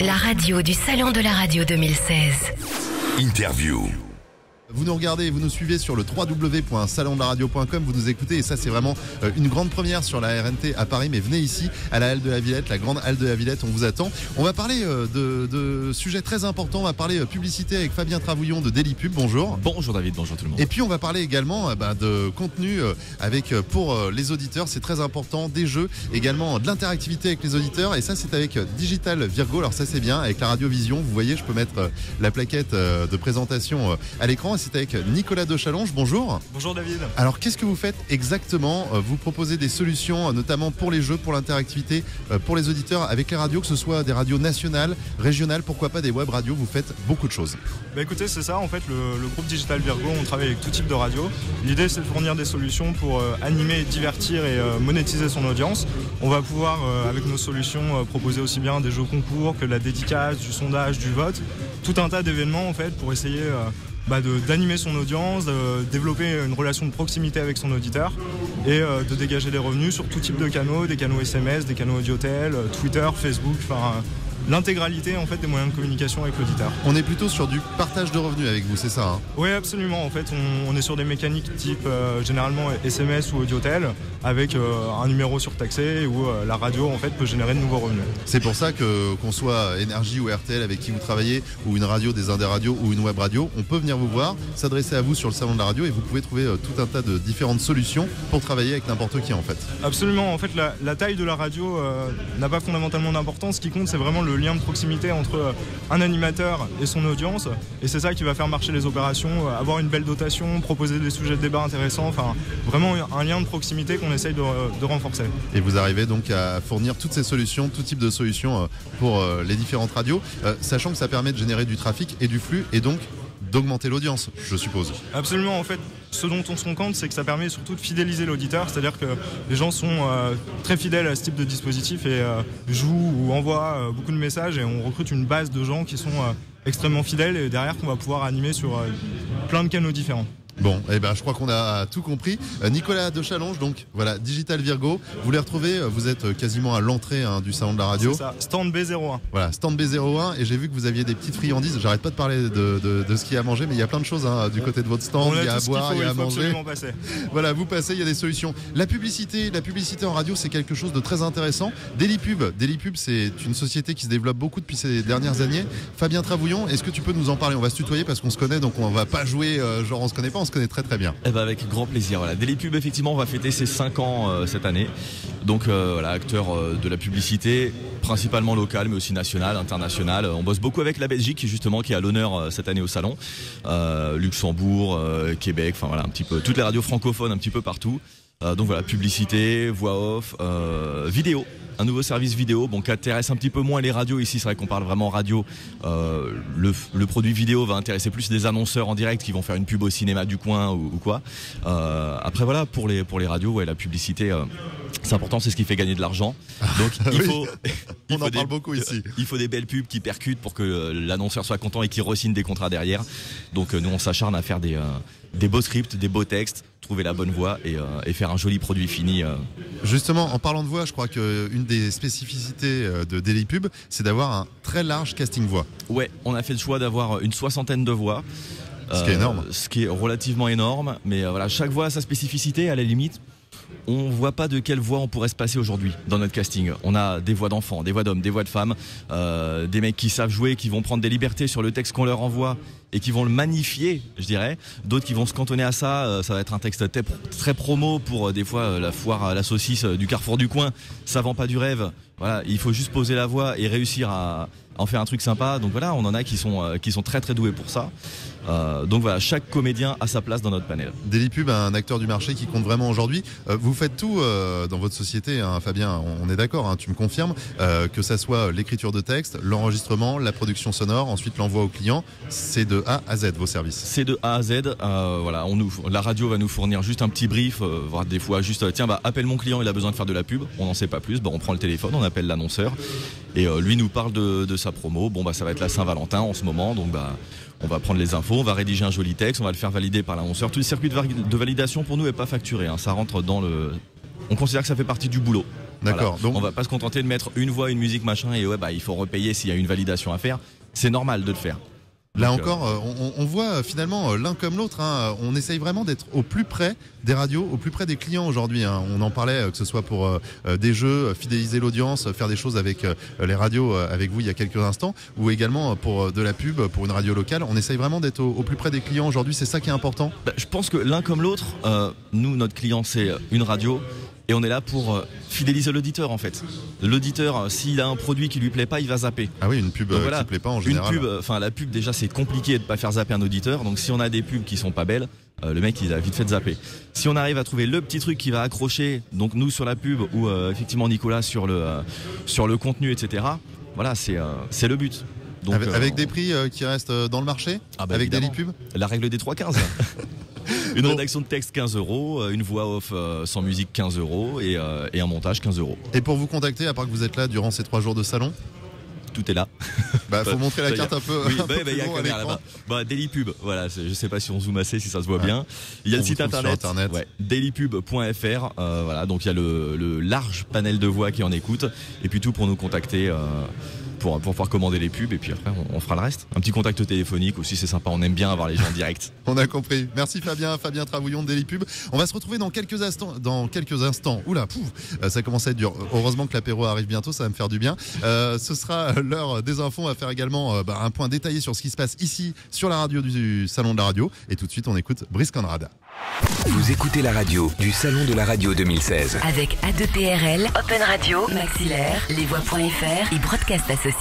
La radio du Salon de la Radio 2016. Interview. Vous nous regardez, vous nous suivez sur le www.salondelaradio.com, vous nous écoutez et ça c'est vraiment une grande première sur la RNT à Paris, mais venez ici à la Halle de la Villette, la grande Halle de la Villette, on vous attend. On va parler de sujets très importants, on va parler publicité avec Fabien Travouillon de Daily Pub, bonjour. Bonjour David, bonjour tout le monde. Et puis on va parler également de contenu pour les auditeurs, c'est très important, des jeux, également de l'interactivité avec les auditeurs et ça c'est avec Digital Virgo, alors ça c'est bien, avec la radiovision, vous voyez je peux mettre la plaquette de présentation à l'écran. C'est avec Nicolas de Chalonge, bonjour. Bonjour David. Alors qu'est-ce que vous faites exactement? Vous proposez des solutions notamment pour les jeux, pour l'interactivité, pour les auditeurs avec les radios, que ce soit des radios nationales, régionales, pourquoi pas des web radios, vous faites beaucoup de choses. Écoutez, c'est ça en fait, le groupe Digital Virgo, on travaille avec tout type de radio. L'idée c'est de fournir des solutions pour animer, divertir et monétiser son audience. On va pouvoir avec nos solutions proposer aussi bien des jeux concours que de la dédicace, du sondage, du vote, tout un tas d'événements en fait pour essayer d'animer son audience, de développer une relation de proximité avec son auditeur et de dégager des revenus sur tout type de canaux, des canaux SMS, des canaux audio-tel, Twitter, Facebook, l'intégralité en fait des moyens de communication avec l'auditeur. On est plutôt sur du partage de revenus avec vous, c'est ça hein? Oui, absolument. En fait, on est sur des mécaniques type généralement SMS ou audiotel avec un numéro surtaxé où la radio en fait peut générer de nouveaux revenus. C'est pour ça qu'on soit Énergie ou RTL avec qui vous travaillez ou une radio des Indes radios ou une web radio, on peut venir vous voir, s'adresser à vous sur le salon de la radio et vous pouvez trouver tout un tas de différentes solutions pour travailler avec n'importe qui en fait. Absolument. En fait, la taille de la radio n'a pas fondamentalement d'importance. Ce qui compte, c'est vraiment le lien de proximité entre un animateur et son audience et c'est ça qui va faire marcher les opérations, avoir une belle dotation, proposer des sujets de débat intéressants, vraiment un lien de proximité qu'on essaye de renforcer. Et vous arrivez donc à fournir toutes ces solutions, tout type de solutions pour les différentes radios, sachant que ça permet de générer du trafic et du flux et donc d'augmenter l'audience, je suppose. Absolument, en fait, ce dont on se rend compte, c'est que ça permet surtout de fidéliser l'auditeur, c'est-à-dire que les gens sont très fidèles à ce type de dispositif et jouent ou envoient beaucoup de messages et on recrute une base de gens qui sont extrêmement fidèles et derrière qu'on va pouvoir animer sur plein de canaux différents. Bon, je crois qu'on a tout compris. Nicolas de Chalonge, donc voilà, Digital Virgo, vous les retrouvez, vous êtes quasiment à l'entrée du salon de la radio. C'est ça, stand B01. Voilà, stand B01 et j'ai vu que vous aviez des petites friandises, j'arrête pas de parler de ce qu'il y a à manger, mais il y a plein de choses du côté de votre stand, il y a à boire, il y a à manger. Voilà, vous passez, il y a des solutions. La publicité en radio, c'est quelque chose de très intéressant. Daily Pub, c'est une société qui se développe beaucoup depuis ces dernières années. Fabien Travouillon, est-ce que tu peux nous en parler? On va se tutoyer parce qu'on se connaît, donc on va pas jouer genre on se connaît pas, on se connaît très très bien. Avec grand plaisir. Voilà. Daily Pub, effectivement, on va fêter ses 5 ans cette année. Donc acteur de la publicité, principalement locale, mais aussi nationale, internationale. On bosse beaucoup avec la Belgique, justement, qui est à l'honneur cette année au salon. Luxembourg, Québec, un petit peu toutes les radios francophones, un petit peu partout. Donc voilà, publicité, voix off, vidéo. Un nouveau service vidéo, qui intéresse un petit peu moins les radios ici, c'est vrai qu'on parle vraiment radio. Le produit vidéo va intéresser plus des annonceurs en direct qui vont faire une pub au cinéma du coin ou quoi. Après voilà, pour les radios, la publicité, c'est important, c'est ce qui fait gagner de l'argent. Donc on en parle beaucoup ici. Il faut des belles pubs qui percutent pour que l'annonceur soit content et qu'il re-signe des contrats derrière. Donc nous on s'acharne à faire des beaux scripts, des beaux textes, trouver la bonne voix et faire un joli produit fini. Justement, en parlant de voix, je crois qu'une des spécificités de Daily Pub, c'est d'avoir un très large casting voix. Ouais, on a fait le choix d'avoir une 60aine de voix. Ce qui est énorme. Ce qui est relativement énorme, mais chaque voix a sa spécificité, à la limite. On voit pas de quelle voix on pourrait se passer aujourd'hui dans notre casting. On a des voix d'enfants, des voix d'hommes, des voix de femmes, des mecs qui savent jouer, qui vont prendre des libertés sur le texte qu'on leur envoie et qui vont le magnifier, je dirais. D'autres qui vont se cantonner à ça. Ça va être un texte très promo pour des fois la foire à la saucisse du Carrefour du coin. Ça vend pas du rêve. Voilà, il faut juste poser la voix et réussir à en faire un truc sympa. Donc voilà, on en a qui sont très très doués pour ça. Donc voilà, chaque comédien a sa place dans notre panel. Daily Pub, un acteur du marché qui compte vraiment aujourd'hui. Vous faites tout dans votre société, hein, Fabien, on est d'accord, hein, tu me confirmes, que ça soit l'écriture de texte, l'enregistrement, la production sonore, ensuite l'envoi au client, c'est de A à Z vos services. C'est de A à Z, voilà, la radio va nous fournir juste un petit brief, voire des fois juste, tiens, appelle mon client, il a besoin de faire de la pub, on n'en sait pas plus, on prend le téléphone, on appelle l'annonceur et lui nous parle de sa promo. Ça va être la Saint-Valentin en ce moment, donc on va prendre les infos, on va rédiger un joli texte, on va le faire valider par l'annonceur. Tout le circuit de validation pour nous n'est pas facturé, hein. Ça rentre dans le... On considère que ça fait partie du boulot. D'accord. Voilà. Donc on va pas se contenter de mettre une voix, une musique, machin, et il faut repayer s'il y a une validation à faire. C'est normal de le faire. Là encore, on voit finalement l'un comme l'autre. On essaye vraiment d'être au plus près des radios, au plus près des clients aujourd'hui. On en parlait, que ce soit pour des jeux, fidéliser l'audience, faire des choses avec les radios, avec vous il y a quelques instants, ou également pour de la pub, pour une radio locale. On essaye vraiment d'être au plus près des clients aujourd'hui. C'est ça qui est important. Je pense que l'un comme l'autre, nous, notre client, c'est une radio. Et on est là pour fidéliser l'auditeur en fait. L'auditeur, s'il a un produit qui lui plaît pas, il va zapper. Ah oui, une pub qui plaît pas en général. Une pub, la pub déjà c'est compliqué de pas faire zapper un auditeur. Donc si on a des pubs qui sont pas belles, le mec il a vite fait de zapper. Si on arrive à trouver le petit truc qui va accrocher, donc nous sur la pub ou effectivement Nicolas sur le contenu, etc. Voilà, c'est le but. Donc, avec des prix qui restent dans le marché, avec évidemment. Daily Pub. La règle des 3-15. Une rédaction de texte 15 €, une voix off sans musique 15 € et un montage 15 €. Et pour vous contacter, à part que vous êtes là durant ces 3 jours de salon, tout est là. Faut montrer la carte un peu. Oui, il y a caméra là-bas. Daily Pub, voilà, je sais pas si on zoome assez, si ça se voit bien. Il y a le site internet, dailypub.fr, voilà, donc il y a le large panel de voix qui en écoute, et puis tout pour nous contacter. Pour pouvoir commander les pubs et puis après on fera le reste. Un petit contact téléphonique aussi, c'est sympa, on aime bien avoir les gens en direct. On a compris. Merci Fabien Travouillon de Daily Pub. On va se retrouver dans quelques instants. Oula, ça commence à être dur. Heureusement que l'apéro arrive bientôt, ça va me faire du bien. Ce sera l'heure des infos. On va faire également un point détaillé sur ce qui se passe ici sur la radio du Salon de la Radio. Et tout de suite on écoute Brice Conrad. Vous écoutez la radio du Salon de la Radio 2016. Avec A2PRL, Open Radio, Maxillaire, Lesvoix.fr et Broadcast Associés.